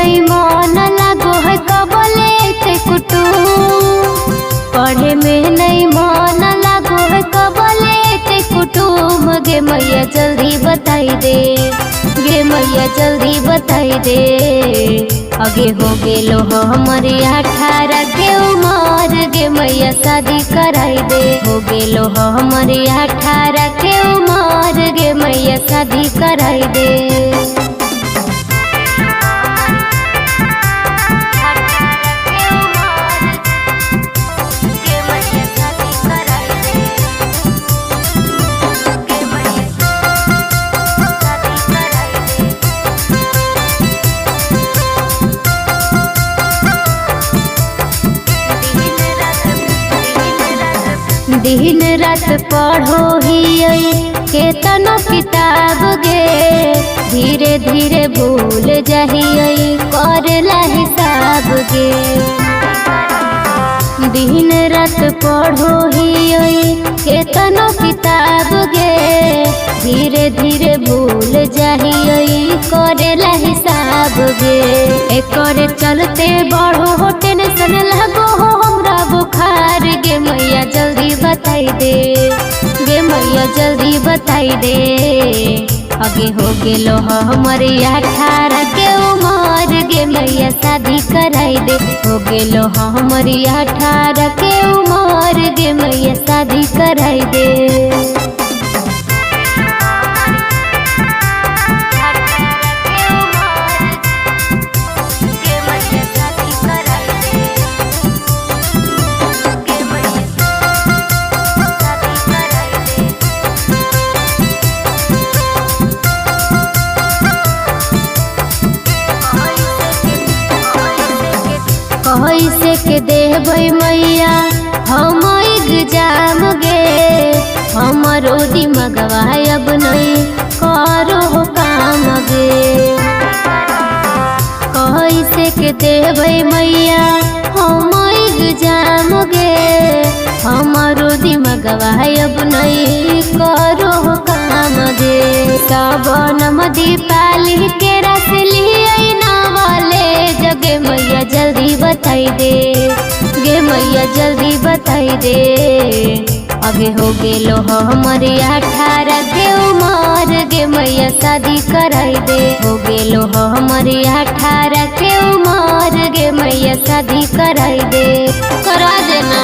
नहीं मन लागो है कबले ते कुटुम, पढ़े में नहीं मन लागो है कबले ते कुटुम। गे मैया जल्दी बताई दे, गे मैया जल्दी बताई दे। आगे हो गेलो हमारे 18 के उमर, गे मैया शादी कराई दे। हो गेलो हमारे 18 के उमर, गे मैया शादी कराई दे। दिन रात पढ़ो ही केतनो किताब गे, धीरे धीरे भूल जाही करला हिसाब गे। दिन रात पढ़ो ही केतनो किताब गे, धीरे धीरे भूल जाही करला हिसाब गे। एकर चलते बढ़ो हो टेंशन लगो हो हमरा बुखार, गे मैया जल्दी बताई दे, गे मैया जल्दी बताई दे। आगे हो गेलो हमारे 18 के उमर, गे मैया शादी कराई दे। हो गेलो हमारे 18 के उमर, गे मैया शादी कराई दे। कैसे के देबै मैया हम एग्जाम गे, हमारो दिमागवा अब नहीं करो काम गे। कैसे के देबै मैया हम एग्जाम गे, हमारो दिमागवा अब नहीं करो काम गे। सब नमदी पाली के रस लिए नावले, जगे मैया जल्दी बताई दे, गे मैया जल्दी बताई दे। आगे हो गेलो हमारे 18 के उमर, गे मैया शादी कराई दे। हो गेलो हमारे 18 के उमर, गे मैया शादी कराई दे। करा देना।